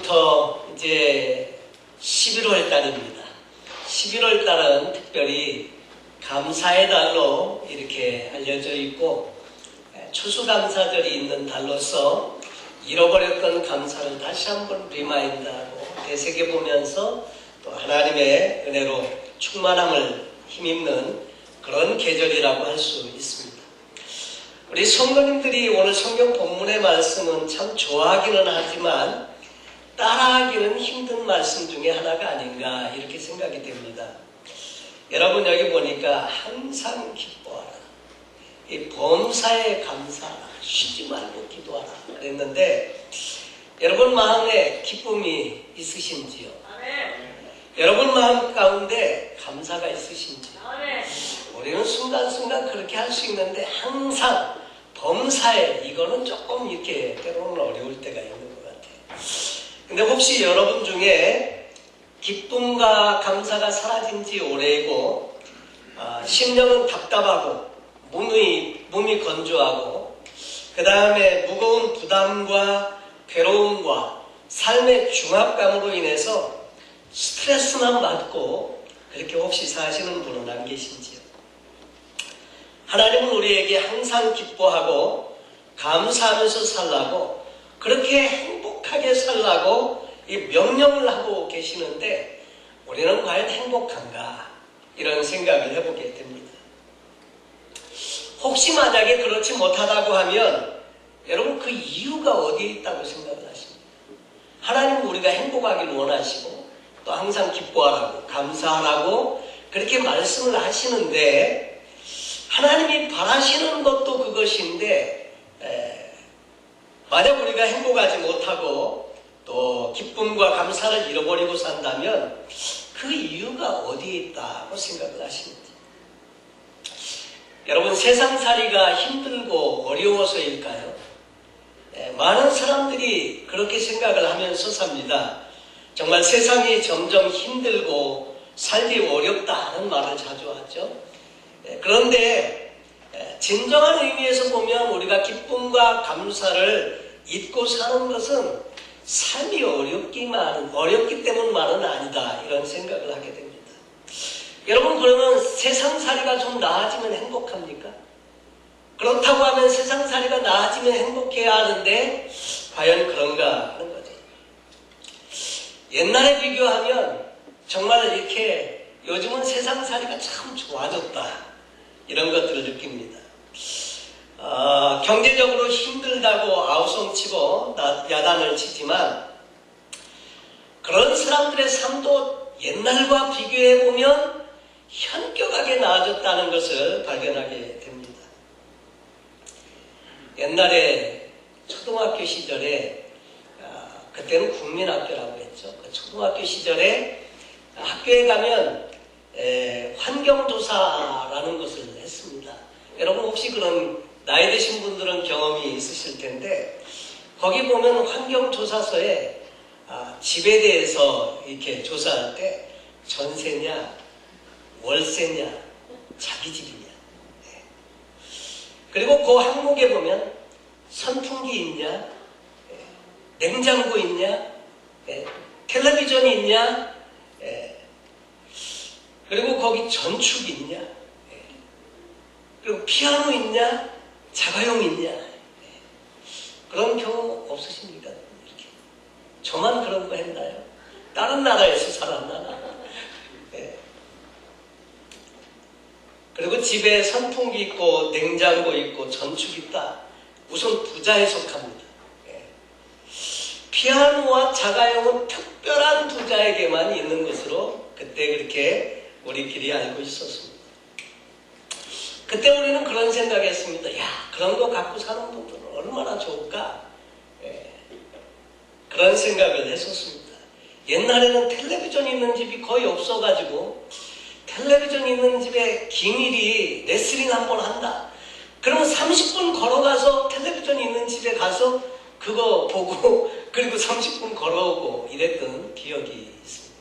오늘부터 이제 11월 달입니다. 11월 달은 특별히 감사의 달로 이렇게 알려져 있고, 추수감사절이 있는 달로서 잃어버렸던 감사를 다시 한번 리마인드하고 되새겨보면서 또 하나님의 은혜로 충만함을 힘입는 그런 계절이라고 할 수 있습니다. 우리 성도님들이 오늘 성경 본문의 말씀은 참 좋아하기는 하지만 따라하기는 힘든 말씀 중에 하나가 아닌가 이렇게 생각이 됩니다. 여러분 여기 보니까 항상 기뻐하라, 이 범사에 감사하라, 쉬지 말고 기도하라 그랬는데 여러분 마음에 기쁨이 있으신지요? 여러분 마음 가운데 감사가 있으신지요? 우리는 순간순간 그렇게 할 수 있는데 항상 범사에 이거는 조금 이렇게 때로는 어려울 때가 있는 것 같아요. 근데 혹시 여러분 중에 기쁨과 감사가 사라진 지 오래이고 심령은 답답하고 몸이 건조하고 그 다음에 무거운 부담과 괴로움과 삶의 중압감으로 인해서 스트레스만 받고 그렇게 혹시 사시는 분은 안 계신지요? 하나님은 우리에게 항상 기뻐하고 감사하면서 살라고, 그렇게 행복하게 살라고 이 명령을 하고 계시는데 우리는 과연 행복한가? 이런 생각을 해보게 됩니다. 혹시 만약에 그렇지 못하다고 하면 여러분 그 이유가 어디에 있다고 생각을 하십니까? 하나님은 우리가 행복하길 원하시고 또 항상 기뻐하라고 감사하라고 그렇게 말씀을 하시는데, 하나님이 바라시는 것도 그것인데 만약 우리가 행복하지 못하고 또 기쁨과 감사를 잃어버리고 산다면 그 이유가 어디에 있다고 생각을 하십니까? 여러분 세상살이가 힘들고 어려워서일까요? 많은 사람들이 그렇게 생각을 하면서 삽니다. 정말 세상이 점점 힘들고 살기 어렵다는 말을 자주 하죠. 그런데 진정한 의미에서 보면 우리가 기쁨과 감사를 잊고 사는 것은 삶이 어렵기 때문만은 아니다, 이런 생각을 하게 됩니다. 여러분 그러면 세상살이가 좀 나아지면 행복합니까? 그렇다고 하면 세상살이가 나아지면 행복해야 하는데 과연 그런가 하는 거죠. 옛날에 비교하면 정말 이렇게 요즘은 세상살이가 참 좋아졌다, 이런 것들을 느낍니다. 경제적으로 힘들다고 아우성치고 야단을 치지만 그런 사람들의 삶도 옛날과 비교해보면 현격하게 나아졌다는 것을 발견하게 됩니다. 옛날에 초등학교 시절에 그때는 국민학교라고 했죠. 그 초등학교 시절에 학교에 가면 환경조사라는 것을 했습니다. 여러분 혹시 그런 나이 드신 분들은 경험이 있으실 텐데 거기 보면 환경조사서에 집에 대해서 이렇게 조사할 때 전세냐 월세냐 자기 집이냐, 그리고 그 항목에 보면 선풍기 있냐, 냉장고 있냐, 텔레비전이 있냐, 그리고 거기 전축 있냐, 그리고 피아노 있냐, 자가용 있냐. 그런 경우 없으십니까? 이렇게. 저만 그런 거 했나요? 다른 나라에서 살았나? 그리고 집에 선풍기 있고 냉장고 있고 전축 있다. 우선 부자에 속합니다. 피아노와 자가용은 특별한 부자에게만 있는 것으로 그때 그렇게 우리끼리 알고 있었습니다. 그때 우리는 그런 생각했습니다. 야, 그런 거 갖고 사는 분들은 얼마나 좋을까? 그런 생각을 했었습니다. 옛날에는 텔레비전 있는 집이 거의 없어가지고 텔레비전 있는 집에 기밀이 레슬링 한번 한다. 그러면 30분 걸어가서 텔레비전 있는 집에 가서 그거 보고 그리고 30분 걸어오고 이랬던 기억이 있습니다.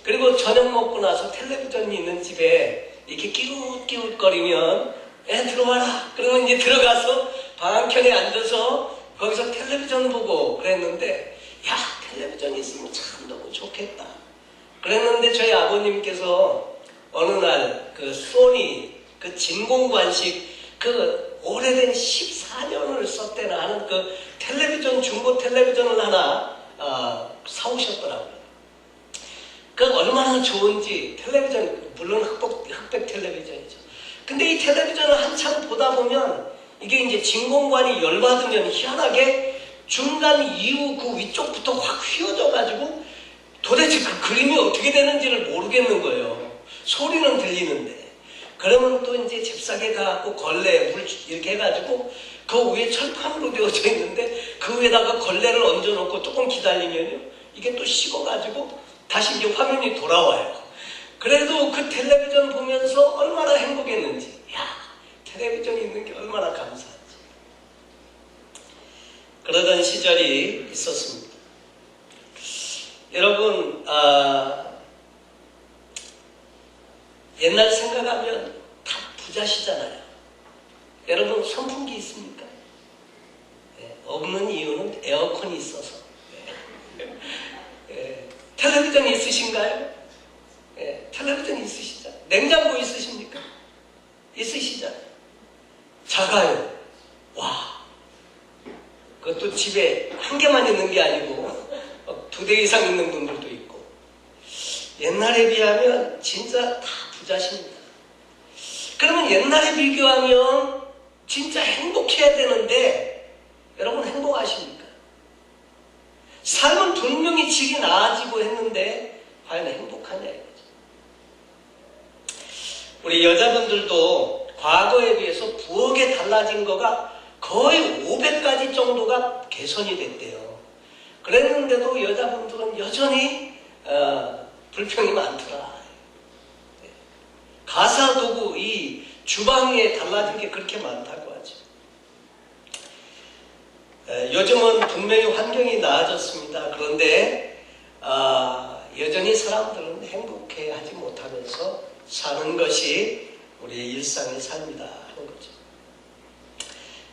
그리고 저녁 먹고 나서 텔레비전이 있는 집에 이렇게 끼웃끼웃거리면 들어와라. 그러면 이제 들어가서 방 한켠에 앉아서 거기서 텔레비전 보고 그랬는데, 야, 있으면 참 너무 좋겠다. 그랬는데 저희 아버님께서 어느 날 그 소니 그 진공관식 그 오래된 14년을 썼대나 하는 그 텔레비전, 중고 텔레비전을 하나 사오셨더라고요. 그 얼마나 좋은지. 텔레비전, 물론 흑백 텔레비전이죠. 근데 이 텔레비전을 한참 보다 보면 이게 이제 진공관이 열받으면 희한하게 중간 이후 그 위쪽부터 확 휘어져가지고 도대체 그 그림이 어떻게 되는지를 모르겠는 거예요. 소리는 들리는데. 그러면 또 이제 잽싸게 가갖고 걸레, 물 이렇게 해가지고 그 위에 철판으로 되어져 있는데 그 위에다가 걸레를 얹어놓고 조금 기다리면요. 이게 또 식어가지고 다시 이제 화면이 돌아와요. 그래도 그 텔레비전 보면서 얼마나 행복했는지. 야, 텔레비전이 있는 게 얼마나 감사한지. 그러던 시절이 있었습니다. 여러분, 옛날 생각하면 다 부자시잖아요. 여러분 선풍기 있습니까? 네, 없는 이유는 에어컨이 있어서. 네. 텔레비전이 있으신가요? 네, 텔레비전이 있으시죠? 냉장고 있으십니까? 있으시잖아요. 작아요. 와, 그것도 집에 한 개만 있는 게 아니고 2대 이상 있는 분들도 있고. 옛날에 비하면 진짜 다 부자십니다. 그러면 옛날에 비교하면 진짜 행복해야 되는데 여러분 행복하십니까? 삶은 분명히 질이 나아지고 했는데 과연 행복하냐 이거죠. 우리 여자분들도 과거에 비해서 부엌에 달라진 거가 거의 500가지 정도가 개선이 됐대요. 그랬는데도 여자분들은 여전히 불평이 많더라. 가사도구, 이 주방에 달라진 게 그렇게 많다고 하죠. 요즘은 분명히 환경이 나아졌습니다. 그런데 여전히 사람들은 행복해하지 못하면서 사는 것이 우리의 일상의 삶이다 하는 거죠.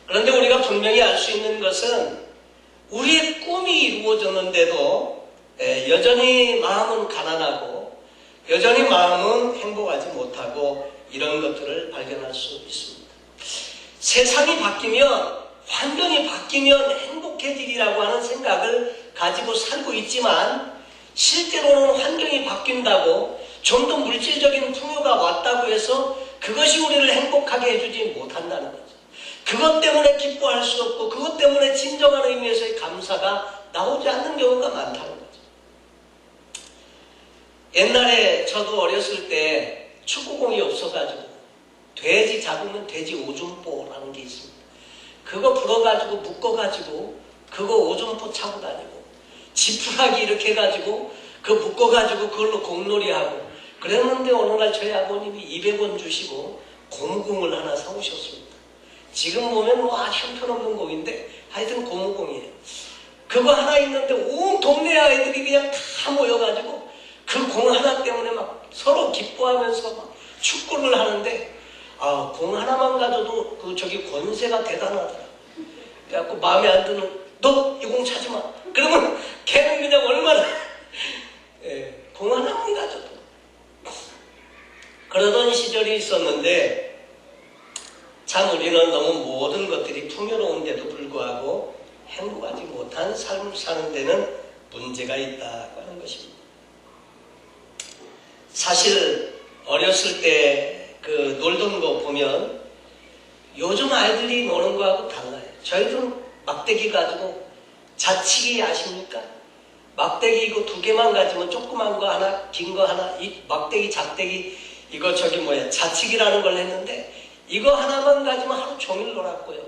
그런데 우리가 분명히 알 수 있는 것은 우리의 꿈이 이루어졌는데도 여전히 마음은 가난하고 여전히 마음은 행복하지 못하고 이런 것들을 발견할 수 있습니다. 세상이 바뀌면, 환경이 바뀌면 행복해지리라고 하는 생각을 가지고 살고 있지만 실제로는 환경이 바뀐다고 좀 더 물질적인 풍요가 왔다고 해서 그것이 우리를 행복하게 해주지 못한다는 거죠. 그것 때문에 기뻐할 수 없고 그것 때문에 진정한 의미에서의 감사가 나오지 않는 경우가 많다는 거죠. 옛날에 저도 어렸을 때 축구공이 없어가지고 돼지 잡으면 돼지 오줌포라는 게 있습니다. 그거 불어가지고 묶어가지고 그거 오줌포 차고 다니고 지푸라기 이렇게 해가지고 그거 묶어가지고 그걸로 공놀이하고 그랬는데 어느 날 저희 아버님이 200원 주시고 고무공을 하나 사오셨습니다. 지금 보면 뭐 아주 형편없는 공인데 하여튼 고무공이에요. 그거 하나 있는데 온 동네 아이들이 그냥 다 모여가지고 그 공 하나 때문에 막 서로 기뻐하면서 막 축구를 하는데 공 하나만 가져도 그 저기 권세가 대단하더라. 그래갖고 마음에 안 드는 너 이 공 차지 마. 그러면 걔는 그냥 얼마나 공 하나만 가져도 그러던 시절이 있었는데 참 우리는 너무 모든 것들이 풍요로운데도 불구하고 행복하지 못한 삶을 사는 데는 문제가 있다고 하는 것입니다. 사실 어렸을 때 그 놀던 거 보면 요즘 아이들이 노는 거하고 달라요. 저희들은 막대기 가지고 자치기 아십니까? 막대기 이거 2개만 가지면 조그만 거 하나, 긴 거 하나, 이 막대기, 작대기 이거 저기 뭐야 자치기라는 걸 했는데 이거 하나만 가지면 하루 종일 놀았고요.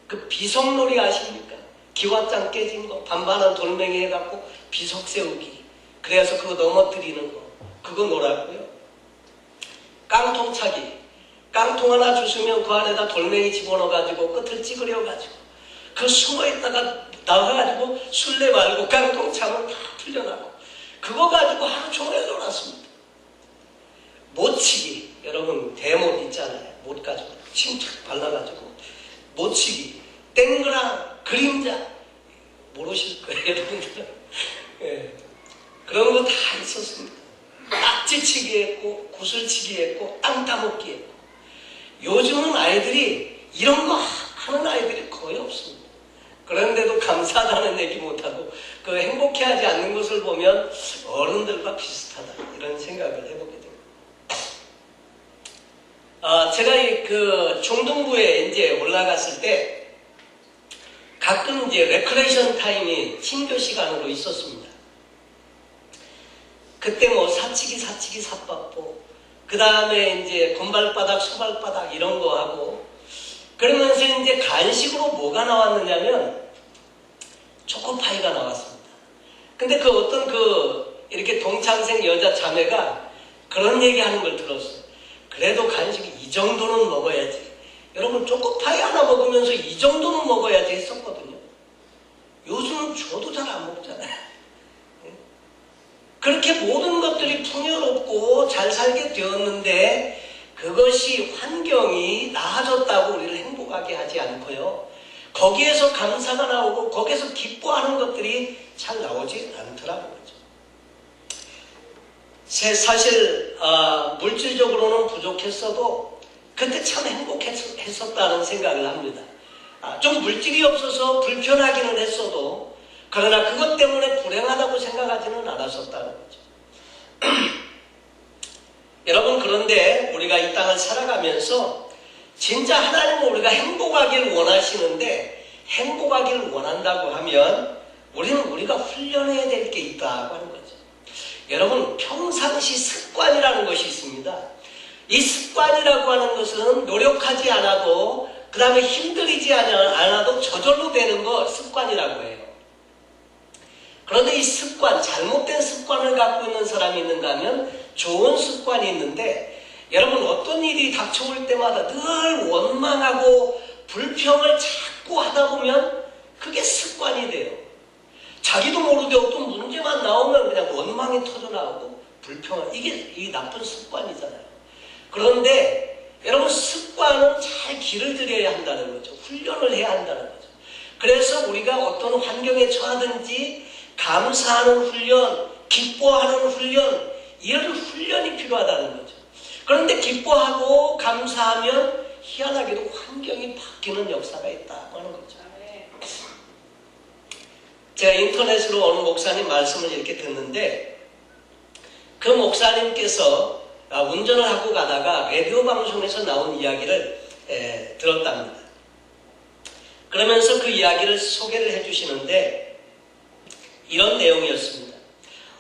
그 비석놀이 아십니까? 기왓장 깨진 거 반반한 돌멩이 해갖고 비석 세우기 그래서 그거 넘어뜨리는 거 그거 놀았고요. 깡통 차기 깡통 하나 주시면 그 안에다 돌멩이 집어넣어가지고 끝을 찌그려가지고 그 숨어있다가 나와가지고 술래 말고 깡통 차면 다 풀려나고 그거 가지고 하루 종일 놀았습니다. 못치기 여러분 대못 있잖아요. 못 가지고 침착 발라가지고 못치기 땡그랑 그림자 모르실 거예요. 여러분들은 그런 거 다 있었습니다. 딱지치기 했고 구슬치기 했고 땅 따먹기 했고. 요즘은 아이들이 이런 거 하는 아이들이 거의 없습니다. 그런데도 감사하다는 얘기 못하고 그 행복해하지 않는 것을 보면 어른들과 비슷하다 이런 생각을 해보게 됩니다. 제가 그 중등부에 이제 올라갔을 때 가끔 이제 레크레이션 타임이 친교 시간으로 있었습니다. 그때 뭐 사치기, 삿바보, 그 다음에 이제 금발바닥, 소발바닥 이런 거 하고 그러면서 이제 간식으로 뭐가 나왔느냐면 초코파이가 나왔습니다. 근데 그 어떤 이렇게 동창생 여자 자매가 그런 얘기 하는 걸 들었어요. 그래도 간식이 이 정도는 먹어야지. 여러분 초코파이 하나 먹으면서 이 정도는 먹어야지 했었거든요. 요즘은 저도 잘 안 먹잖아요. 그렇게 모든 것들이 풍요롭고 잘 살게 되었는데 그것이 환경이 나아졌다고 우리를 행복하게 하지 않고요. 거기에서 감사가 나오고 거기에서 기뻐하는 것들이 잘 나오지 않더라고요. 사실 물질적으로는 부족했어도 그때 참 행복했었다는 생각을 합니다. 좀 물질이 없어서 불편하기는 했어도 그러나 그것 때문에 불행하다고 생각하지는 않았었다는 거죠. 여러분 그런데 우리가 이 땅을 살아가면서 진짜 하나님은 우리가 행복하길 원하시는데 행복하길 원한다고 하면 우리가 훈련해야 될 게 있다고 하는 거죠. 여러분 평상시 습관이라는 것이 있습니다. 이 습관이라고 하는 것은 노력하지 않아도 그 다음에 힘들이지 않아도 저절로 되는 거 습관이라고 해요. 그런데 이 습관, 잘못된 습관을 갖고 있는 사람이 있는가 하면 좋은 습관이 있는데 여러분 어떤 일이 닥쳐올 때마다 늘 원망하고 불평을 자꾸 하다 보면 그게 습관이 돼요. 자기도 모르게 어떤 문제만 나오면 그냥 원망이 터져나오고 불평을 이게 나쁜 습관이잖아요. 그런데 여러분 습관은 잘 길을 들여야 한다는 거죠. 훈련을 해야 한다는 거죠. 그래서 우리가 어떤 환경에 처하든지 감사하는 훈련, 기뻐하는 훈련, 이런 훈련이 필요하다는 거죠. 그런데 기뻐하고 감사하면 희한하게도 환경이 바뀌는 역사가 있다고 하는 거죠. 제가 인터넷으로 어느 목사님 말씀을 이렇게 듣는데 그 목사님께서 운전을 하고 가다가 라디오 방송에서 나온 이야기를 들었답니다. 그러면서 그 이야기를 소개를 해주시는데 이런 내용이었습니다.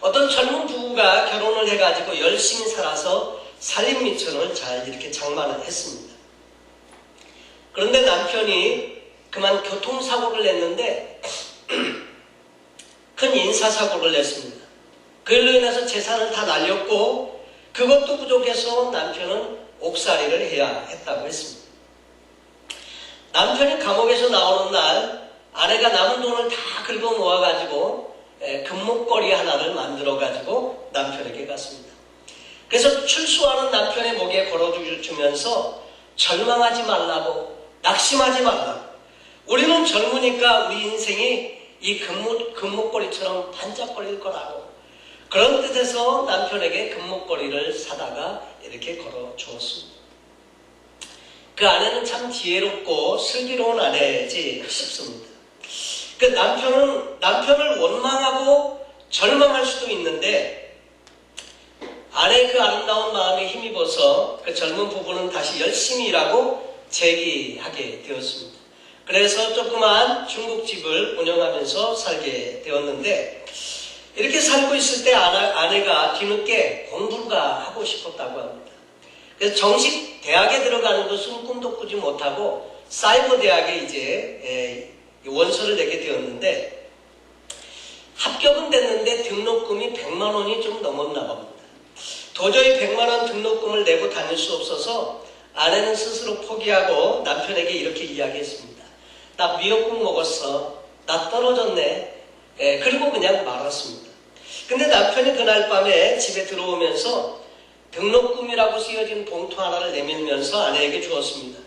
어떤 젊은 부부가 결혼을 해가지고 열심히 살아서 살림미천을 잘 이렇게 장만을 했습니다. 그런데 남편이 그만 교통사고를 냈는데 큰 인사사고를 냈습니다. 그걸로 인해서 재산을 다 날렸고 그것도 부족해서 남편은 옥살이를 해야 했다고 했습니다. 남편이 감옥에서 나오는 날 아내가 남은 돈을 다 긁어 모아가지고 금목걸이 하나를 만들어가지고 남편에게 갔습니다. 그래서 출소하는 남편의 목에 걸어주면서 절망하지 말라고, 낙심하지 말라고, 우리는 젊으니까 우리 인생이 이 금목걸이처럼 반짝거릴 거라고, 그런 뜻에서 남편에게 금목걸이를 사다가 이렇게 걸어주었습니다. 그 아내는 참 지혜롭고 슬기로운 아내지 싶습니다. 그 남편을 원망하고 절망할 수도 있는데 아내의 그 아름다운 마음에 힘입어서 그 젊은 부부는 다시 열심히 일하고 재기하게 되었습니다. 그래서 조그만 중국집을 운영하면서 살게 되었는데 이렇게 살고 있을 때 아내가 뒤늦게 공부를 하고 싶었다고 합니다. 그래서 정식 대학에 들어가는 것은 꿈도 꾸지 못하고 사이버 대학에 이제 원서를 내게 되었는데 합격은 됐는데 등록금이 100만 원이 좀 넘었나 봅니다. 도저히 100만 원 등록금을 내고 다닐 수 없어서 아내는 스스로 포기하고 남편에게 이렇게 이야기했습니다. 나 미역국 먹었어. 나 떨어졌네. 그리고 그냥 말았습니다. 근데 남편이 그날 밤에 집에 들어오면서 등록금이라고 쓰여진 봉투 하나를 내밀면서 아내에게 주었습니다.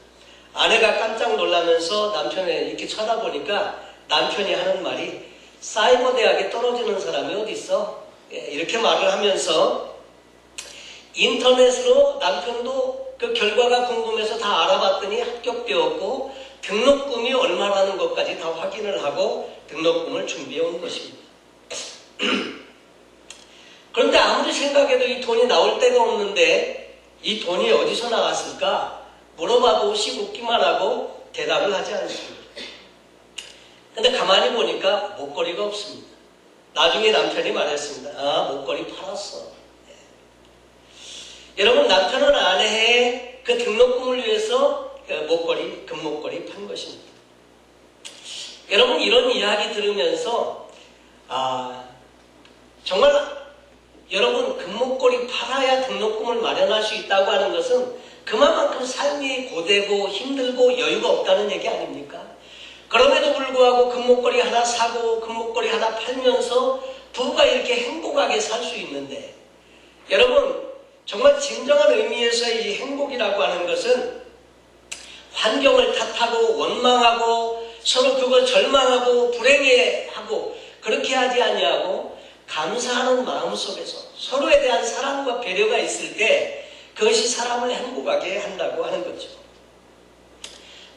아내가 깜짝 놀라면서 남편을 이렇게 쳐다보니까 남편이 하는 말이 사이버 대학에 떨어지는 사람이 어디 있어? 이렇게 말을 하면서 인터넷으로 남편도 그 결과가 궁금해서 다 알아봤더니 합격되었고 등록금이 얼마라는 것까지 다 확인을 하고 등록금을 준비해 온 것입니다. 그런데 아무리 생각해도 이 돈이 나올 데가 없는데 이 돈이 어디서 나왔을까 물어봐도 씩 웃기만 하고 대답을 하지 않습니다. 근데 가만히 보니까 목걸이가 없습니다. 나중에 남편이 말했습니다. 아, 목걸이 팔았어. 네. 여러분, 남편은 아내의 그 등록금을 위해서 목걸이, 금목걸이 판 것입니다. 여러분, 이런 이야기 들으면서 정말 여러분, 금목걸이 팔아야 등록금을 마련할 수 있다고 하는 것은 그만큼 삶이 고되고 힘들고 여유가 없다는 얘기 아닙니까? 그럼에도 불구하고 금목걸이 하나 사고 금목걸이 하나 팔면서 부부가 이렇게 행복하게 살 수 있는데, 여러분, 정말 진정한 의미에서의 이 행복이라고 하는 것은 환경을 탓하고 원망하고 서로 그걸 절망하고 불행해하고 그렇게 하지 아니하고 감사하는 마음 속에서 서로에 대한 사랑과 배려가 있을 때 그것이 사람을 행복하게 한다고 하는 거죠.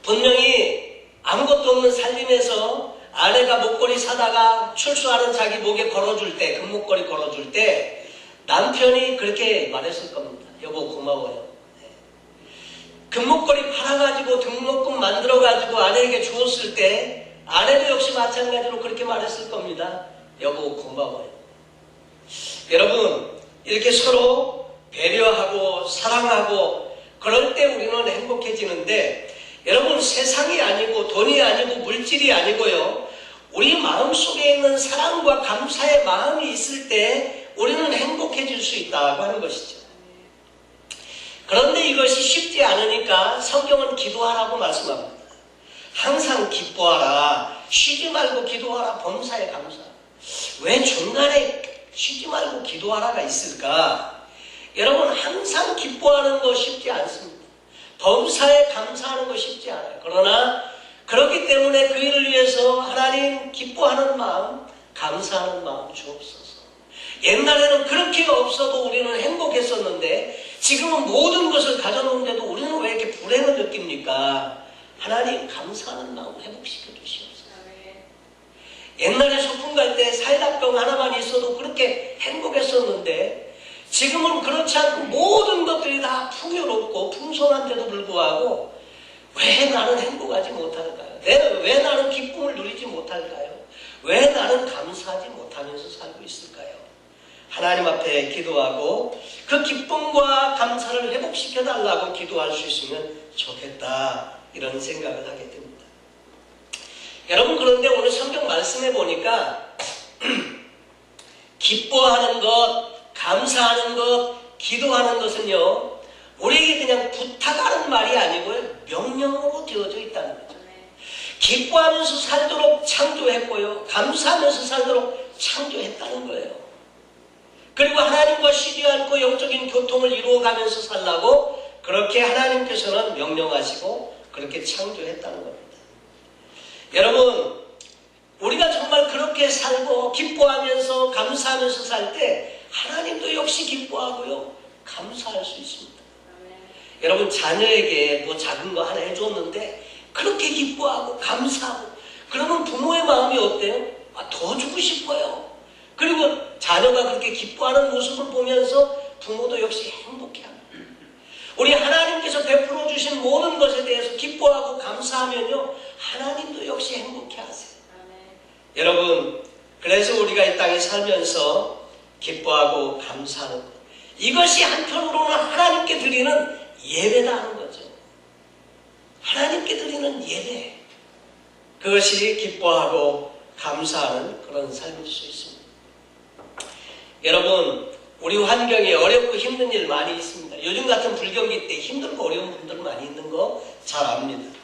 분명히 아무것도 없는 살림에서 아내가 목걸이 사다가 출소하는 자기 목에 걸어줄 때, 금목걸이 걸어줄 때 남편이 그렇게 말했을 겁니다. 여보, 고마워요. 네. 금목걸이 팔아가지고 등록금 만들어가지고 아내에게 주었을 때 아내도 역시 마찬가지로 그렇게 말했을 겁니다. 여보, 고마워요. 여러분, 이렇게 서로 배려하고 사랑하고 그럴 때 우리는 행복해지는데, 여러분, 세상이 아니고 돈이 아니고 물질이 아니고요, 우리 마음속에 있는 사랑과 감사의 마음이 있을 때 우리는 행복해질 수 있다고 하는 것이죠. 그런데 이것이 쉽지 않으니까 성경은 기도하라고 말씀합니다. 항상 기뻐하라, 쉬지 말고 기도하라, 범사에 감사. 왜 중간에 쉬지 말고 기도하라가 있을까? 여러분, 항상 기뻐하는 거 쉽지 않습니다. 범사에 감사하는 거 쉽지 않아요. 그러나 그렇기 때문에 그 일을 위해서 하나님 기뻐하는 마음, 감사하는 마음 주옵소서. 옛날에는 그렇게 없어도 우리는 행복했었는데 지금은 모든 것을 가져놓은데도 우리는 왜 이렇게 불행을 느낍니까? 하나님 감사하는 마음 회복시켜 주시옵소서. 옛날에 소풍 갈 때 사이다병 하나만 있어도 그렇게 행복했었는데 지금은 그렇지 않고 모든 것들이 다 풍요롭고 풍성한데도 불구하고 왜 나는 행복하지 못할까요? 왜 나는 기쁨을 누리지 못할까요? 왜 나는 감사하지 못하면서 살고 있을까요? 하나님 앞에 기도하고 그 기쁨과 감사를 회복시켜달라고 기도할 수 있으면 좋겠다, 이런 생각을 하게 됩니다. 여러분, 그런데 오늘 성경 말씀해 보니까 기뻐하는 것, 감사하는 것, 기도하는 것은요, 우리에게 그냥 부탁하는 말이 아니고요, 명령으로 되어져 있다는 거죠. 기뻐하면서 살도록 창조했고요, 감사하면서 살도록 창조했다는 거예요. 그리고 하나님과 쉬지 않고 영적인 교통을 이루어가면서 살라고 그렇게 하나님께서는 명령하시고 그렇게 창조했다는 겁니다. 여러분, 우리가 정말 그렇게 살고 기뻐하면서 감사하면서 살 때 하나님도 역시 기뻐하고요, 감사할 수 있습니다. 여러분, 자녀에게 뭐 작은 거 하나 해줬는데 그렇게 기뻐하고 감사하고 그러면 부모의 마음이 어때요? 더 주고 싶어요. 그리고 자녀가 그렇게 기뻐하는 모습을 보면서 부모도 역시 행복해합니다. 우리 하나님께서 베풀어 주신 모든 것에 대해서 기뻐하고 감사하면요, 하나님도 역시 행복해하세요. 여러분, 그래서 우리가 이 땅에 살면서 기뻐하고 감사하는 것, 이것이 한편으로는 하나님께 드리는 예배다 하는 거죠. 하나님께 드리는 예배, 그것이 기뻐하고 감사하는 그런 삶일 수 있습니다. 여러분, 우리 환경에 어렵고 힘든 일 많이 있습니다. 요즘 같은 불경기 때 힘들고 어려운 분들 많이 있는 거 잘 압니다.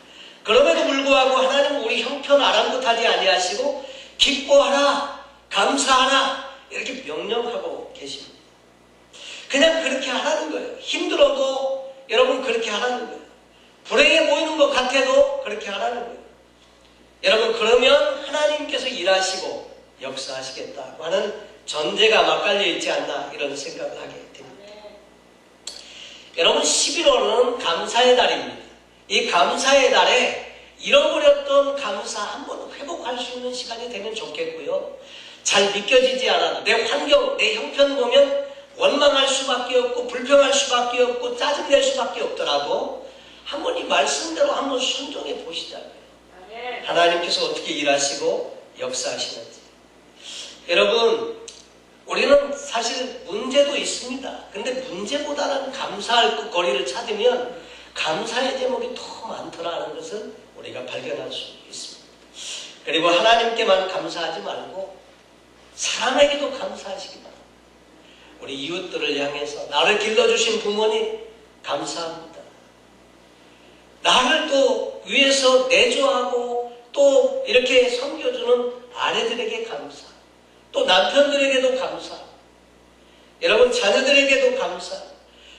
그럼에도 불구하고 하나님은 우리 형편 아랑곳하지 아니하시고 기뻐하라, 감사하라, 이렇게 명령하고 계십니다. 그냥 그렇게 하라는 거예요. 힘들어도 여러분 그렇게 하라는 거예요. 불행해 보이는 것 같아도 그렇게 하라는 거예요. 여러분, 그러면 하나님께서 일하시고 역사하시겠다고 하는 전제가 맞갈려 있지 않나 이런 생각을 하게 됩니다. 여러분 11월은 감사의 달입니다. 이 감사의 달에 잃어버렸던 감사 한번 회복할 수 있는 시간이 되면 좋겠고요. 잘 믿겨지지 않아도 내 환경, 내 형편 보면 원망할 수밖에 없고 불평할 수밖에 없고 짜증낼 수밖에 없더라도 한번 이 말씀대로 한번 순종해 보시자고요. 하나님께서 어떻게 일하시고 역사하시는지. 여러분 우리는 사실 문제도 있습니다. 근데 문제보다는 감사할 거리를 찾으면 감사의 제목이 더 많더라는 것을 우리가 발견할 수 있습니다. 그리고 하나님께만 감사하지 말고 사람에게도 감사하시기 바랍니다. 우리 이웃들을 향해서 나를 길러주신 부모님 감사합니다. 나를 또 위해서 내조하고 또 이렇게 섬겨주는 아내들에게 감사, 또 남편들에게도 감사, 여러분 자녀들에게도 감사,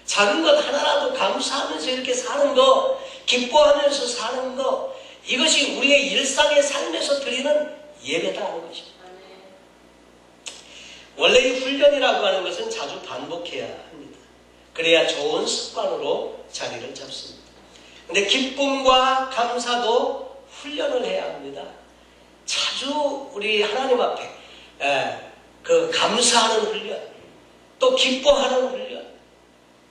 작은 것 하나라도 감사하면서 이렇게 사는 거, 기뻐하면서 사는 거, 이것이 우리의 일상의 삶에서 드리는 예배다 하는 것입니다. 원래 이 훈련이라고 하는 것은 자주 반복해야 합니다. 그래야 좋은 습관으로 자리를 잡습니다. 근데 기쁨과 감사도 훈련을 해야 합니다. 자주 우리 하나님 앞에 감사하는 훈련, 또 기뻐하는 훈련,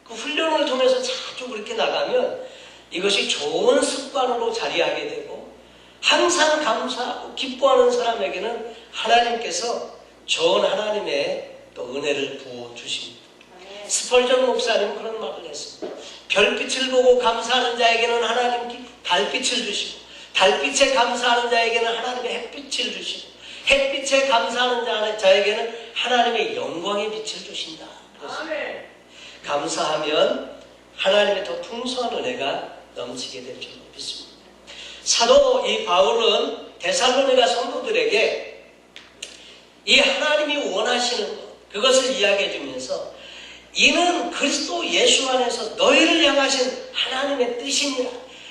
그 훈련을 통해서 자주 그렇게 나가면 이것이 좋은 습관으로 자리하게 되고 항상 감사하고 기뻐하는 사람에게는 하나님께서 좋은 하나님의 또 은혜를 부어주십니다. 스펄전 목사님 그런 말을 했습니다. 별빛을 보고 감사하는 자에게는 하나님께 달빛을 주시고 달빛에 감사하는 자에게는 하나님의 햇빛을 주시고 햇빛에 감사하는 자에게는 하나님의 영광의 빛을 주신다. 그렇습니다. 감사하면 하나님의 더 풍성한 은혜가 넘치게 될 줄 믿습니다. 사도 이 바울은 데살로니가 성도들에게 이 하나님이 원하시는 것, 그것을 이야기해 주면서 이는 그리스도 예수 안에서 너희를 향하신 하나님의 뜻이니라.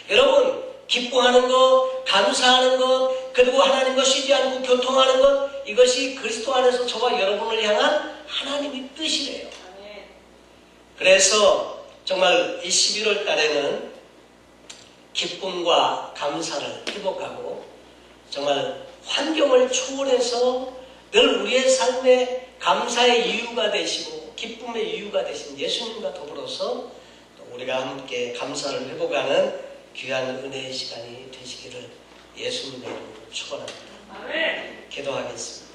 여러분 기뻐하는 것, 감사하는 것, 그리고 하나님과 쉬지 않고 교통하는 것, 이것이 그리스도 안에서 저와 여러분을 향한 하나님의 뜻이래요. 그래서 정말 이 11월 달에는 기쁨과 감사를 회복하고 정말 환경을 초월해서 늘 우리의 삶에 감사의 이유가 되시고 기쁨의 이유가 되신 예수님과 더불어서 또 우리가 함께 감사를 회복하는 귀한 은혜의 시간이 되시기를 예수님의 이름으로 축원합니다. 기도하겠습니다.